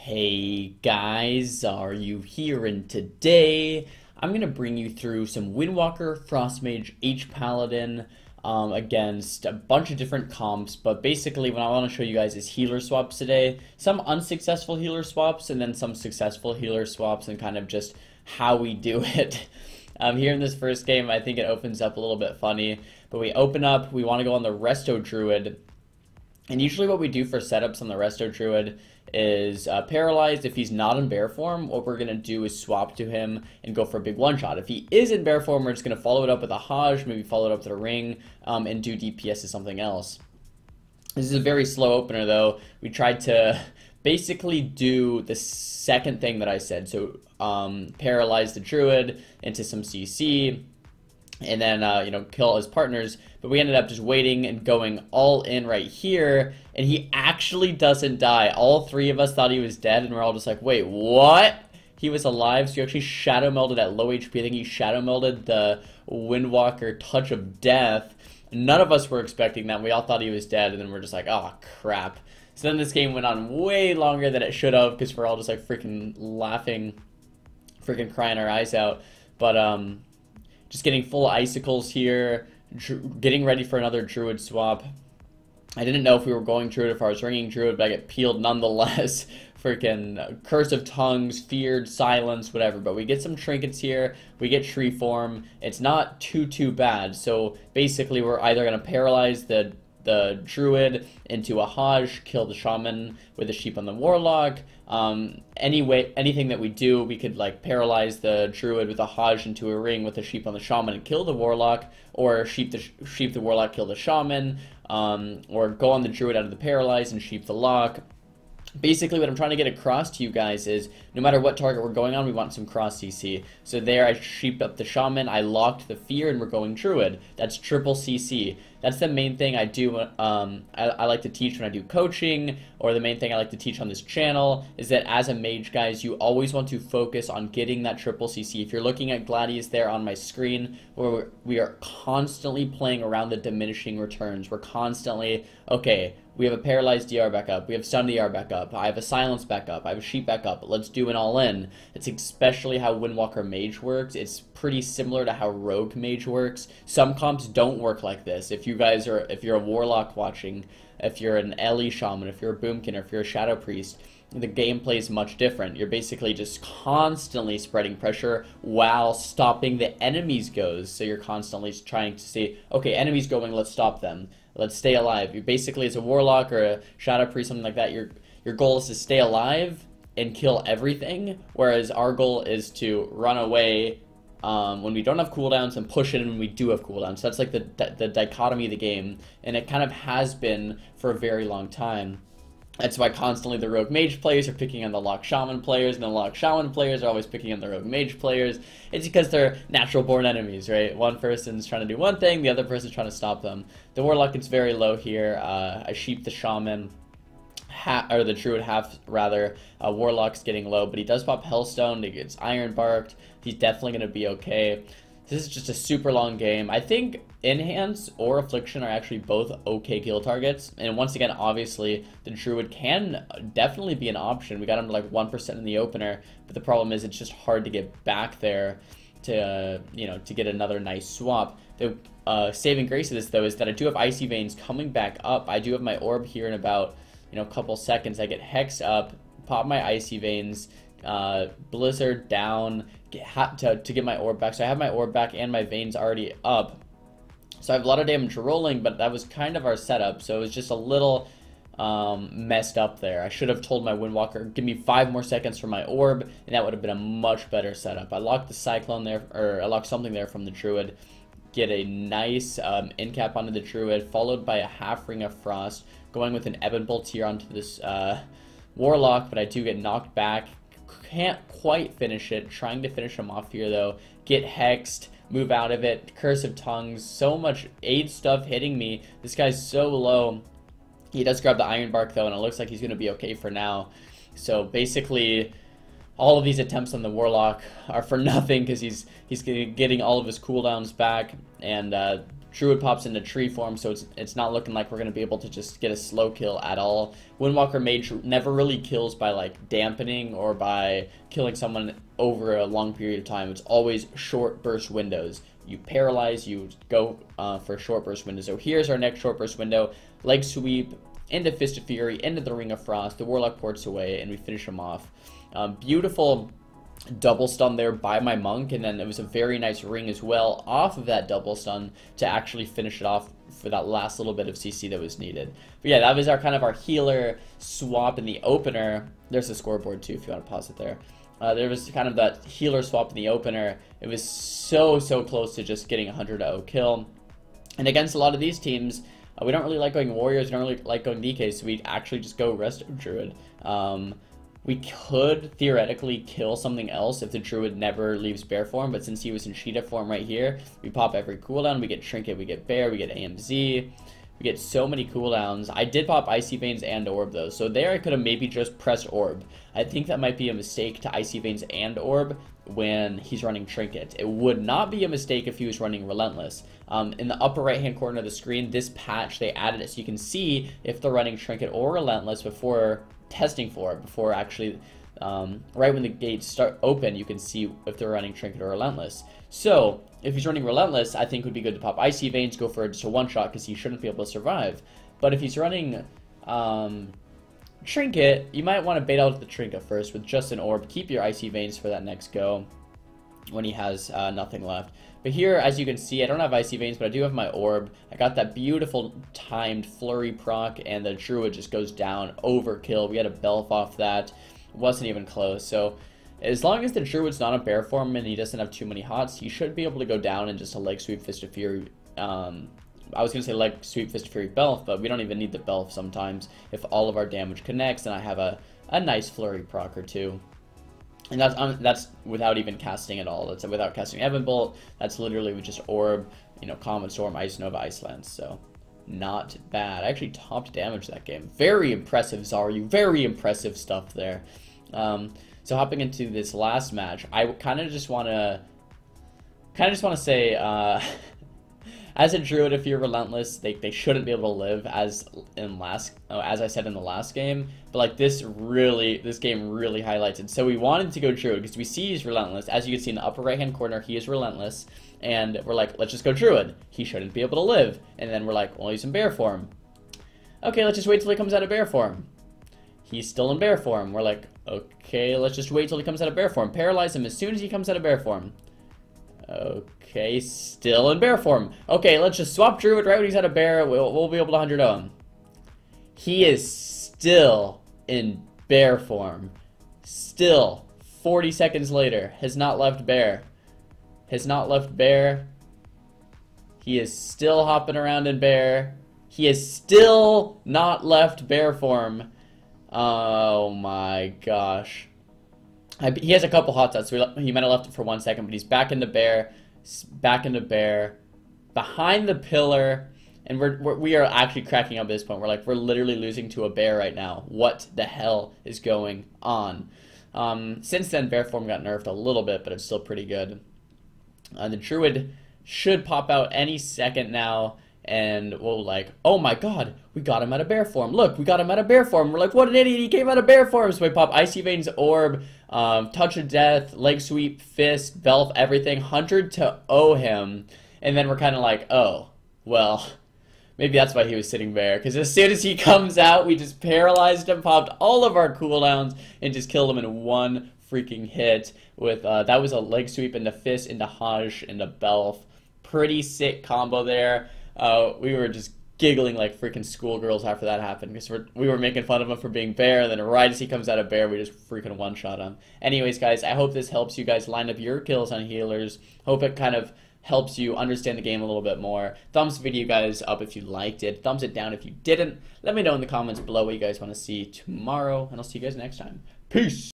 Hey guys, are you here? And today I'm going to bring you through some Windwalker, Frostmage, H-Paladin against a bunch of different comps, but basically what I want to show you guys is healer swaps today. Some unsuccessful healer swaps and then some successful healer swaps and kind of just how we do it. Here in this first game, I think it opens up a little bit funny, but we open up, we want to go on the Resto Druid. And usually what we do for setups on the Resto Druid is paralyzed. If he's not in bear form, what we're going to do is swap to him and go for a big one-shot. If he is in bear form, we're just going to follow it up with a Hajj, maybe follow it up with a ring, and do DPS to something else. This is a very slow opener, though. We tried to basically do the second thing that I said. So paralyze the Druid into some CC, and then, kill his partners. But we ended up just waiting and going all in right here, and he actually doesn't die. All three of us thought he was dead, and we're all just like, wait, what? He was alive, so he actually shadow melded at low HP. I think he shadow melded the Windwalker Touch of Death. None of us were expecting that. We all thought he was dead, and then we're just like, oh, crap. So then this game went on way longer than it should have, because we're all just like freaking laughing, freaking crying our eyes out. But, just getting full icicles here, getting ready for another Druid swap. I didn't know if we were going Druid, if I was ringing Druid, but I get peeled nonetheless. Freaking Curse of Tongues, Feared, Silence, whatever. But we get some trinkets here, we get Tree Form. It's not too bad. So basically we're either going to paralyze the Druid into a Hajj, kill the Shaman with a Sheep on the Warlock. Anything that we do, we could like paralyze the Druid with a Hajj into a ring with a Sheep on the Shaman and kill the Warlock, or sheep the Warlock, kill the Shaman, or go on the Druid out of the paralyze and sheep the Lock. Basically, what I'm trying to get across to you guys is, no matter what target we're going on, we want some cross CC. So there, I sheeped up the Shaman, I locked the Fear, and we're going Druid. That's triple CC. That's the main thing I do, I like to teach when I do coaching, or the main thing I like to teach on this channel, is that as a mage, guys, you always want to focus on getting that triple CC. If you're looking at Gladius there on my screen, where we are constantly playing around the diminishing returns. We're constantly, okay, we have a paralyzed DR back up, we have stun DR back up, I have a silence back up, I have a sheep back up, let's do an all-in. It's especially how Windwalker Mage works. It's pretty similar to how Rogue Mage works. Some comps don't work like this. If you're a Warlock watching, if you're an LE Shaman, if you're a Boomkin, or if you're a Shadow Priest, the gameplay is much different. You're basically just constantly spreading pressure while stopping the enemy's goes. So you're constantly trying to say, okay, enemy's going, let's stop them. Let's stay alive. You basically, as a Warlock or a Shadow Priest, something like that, your goal is to stay alive and kill everything, whereas our goal is to run away when we don't have cooldowns and push in when we do have cooldowns. So that's like the dichotomy of the game, and it kind of has been for a very long time. That's why constantly the Rogue Mage players are picking on the Lock Shaman players, and the Lock Shaman players are always picking on the Rogue Mage players. It's because they're natural born enemies, right? One person's trying to do one thing, the other person's trying to stop them. The Warlock is very low here. I sheep the Shaman, or the Druid half, rather. Warlock's getting low, but he does pop Hellstone, he gets Iron Barked. He's definitely going to be okay. This is just a super long game. I think Enhance or Affliction are actually both okay kill targets. And once again, obviously, the Druid can definitely be an option. We got him to like 1% in the opener, but the problem is it's just hard to get back there to, to get another nice swap. The saving grace of this, though, is that I do have Icy Veins coming back up. I do have my orb here in about, a couple seconds. I get Hex up, pop my Icy Veins, Blizzard down, to get my orb back. So I have my orb back and my veins already up. So I have a lot of damage rolling, but that was kind of our setup. So it was just a little messed up there. I should have told my Windwalker, give me 5 more seconds for my orb, and that would have been a much better setup. I locked the Cyclone there, or I locked something there from the Druid. Get a nice end cap onto the Druid, followed by a half Ring of Frost, going with an Ebon Bolt here onto this Warlock, but I do get knocked back. Can't quite finish it. Trying to finish him off here, though. Get hexed, move out of it. Curse of Tongues, so much aid stuff hitting me. This guy's so low. He does grab the Iron Bark, though, and it looks like he's going to be okay for now. So basically, all of these attempts on the Warlock are for nothing, because he's getting all of his cooldowns back, and Druid pops into tree form, so it's not looking like we're going to be able to just get a slow kill at all. Windwalker Mage never really kills by like dampening or by killing someone over a long period of time. It's always short burst windows. You paralyze, you go for short burst windows. So here's our next short burst window. Leg sweep into Fist of Fury, into the Ring of Frost. The Warlock ports away, and we finish him off. Beautiful double stun there by my monk, and then it was a very nice ring as well off of that double stun to actually finish it off for that last little bit of CC that was needed. But yeah, that was our kind of our healer swap in the opener. There's the scoreboard too if you want to pause it there. There was kind of that healer swap in the opener. It was so close to just getting a 100-0 kill. And against a lot of these teams, we don't really like going warriors, we don't really like going DKs, so we actually just go resto druid. We could theoretically kill something else if the druid never leaves bear form, but since he was in Sheeta form right here, we pop every cooldown. We get trinket, we get bear, we get AMZ, we get so many cooldowns. I did pop Icy Veins and Orb though, so there I could have maybe just pressed Orb. I think that might be a mistake to Icy Veins and Orb when he's running trinket. It would not be a mistake if he was running Relentless. In the upper right hand corner of the screen, this patch, they added it so you can see if they're running trinket or Relentless before testing for it, before actually right when the gates start open, you can see if they're running trinket or relentless. So if he's running relentless, I think it would be good to pop Icy Veins, go for just a one shot because he shouldn't be able to survive. But if he's running trinket, you might want to bait out the trinket first with just an orb. Keep your Icy Veins for that next go when he has nothing left. But here, as you can see, I don't have Icy Veins, but I do have my orb. I got that beautiful timed flurry proc, and the druid just goes down. Overkill. We had a Belf off that. Wasn't even close. So as long as the druid's not a bear form and he doesn't have too many hots, you should be able to go down in just a leg sweep Fist of Fury. I was going to say leg sweep Fist of Fury Belf, but we don't even need the Belf sometimes. If all of our damage connects, then I have a nice flurry proc or two. And that's without even casting at all. That's without casting Evan Bolt. That's literally with just Orb, you know, Comet Storm, Ice Nova, Ice Lance. So not bad. I actually topped damage that game. Very impressive, Xaryu. Very impressive stuff there. So hopping into this last match, I kind of just want to say, as a druid, if you're relentless, they shouldn't be able to live as I said in the last game. But like this game really highlights it. So we wanted to go druid because we see he's relentless. As you can see in the upper right hand corner, he is relentless, and we're like, let's just go druid. He shouldn't be able to live. And then we're like, well, he's in bear form. Okay, let's just wait till he comes out of bear form. He's still in bear form. We're like, okay, let's just wait till he comes out of bear form. Paralyze him as soon as he comes out of bear form. Okay, still in bear form. Okay, let's just swap druid right when he's out of bear. We'll be able to 100-0 him. He is still in bear form. Still, 40 seconds later, has not left bear. Has not left bear. He is still hopping around in bear. He is still not left bear form. Oh my gosh. He has a couple hot shots, so he might have left it for 1 second, but he's back into bear, behind the pillar, and we are actually cracking up at this point. We're literally losing to a bear right now. What the hell is going on? Since then, bear form got nerfed a little bit, but it's still pretty good. The druid should pop out any second now. And we'll like, oh my god, we got him out of bear form. Look, we got him out of bear form. We're like, what an idiot, he came out of bear form. So we pop Icy Veins, Orb, Touch of Death, Leg Sweep, Fist, Belf, everything, 100-0 him. And then we're kind of like, oh, well, maybe that's why he was sitting bear. Because as soon as he comes out, we just paralyzed him, popped all of our cooldowns, and just killed him in one freaking hit. With that was a Leg Sweep into Fist, into Hajj, into Belf. Pretty sick combo there. We were just giggling like freaking schoolgirls after that happened because we were making fun of him for being bear, and then right as he comes out of bear, we just freaking one-shot him. Anyways, guys, I hope this helps you guys line up your kills on healers. Hope it kind of helps you understand the game a little bit more. Thumbs the video, guys, up if you liked it. Thumbs it down if you didn't. Let me know in the comments below what you guys want to see tomorrow, and I'll see you guys next time. Peace!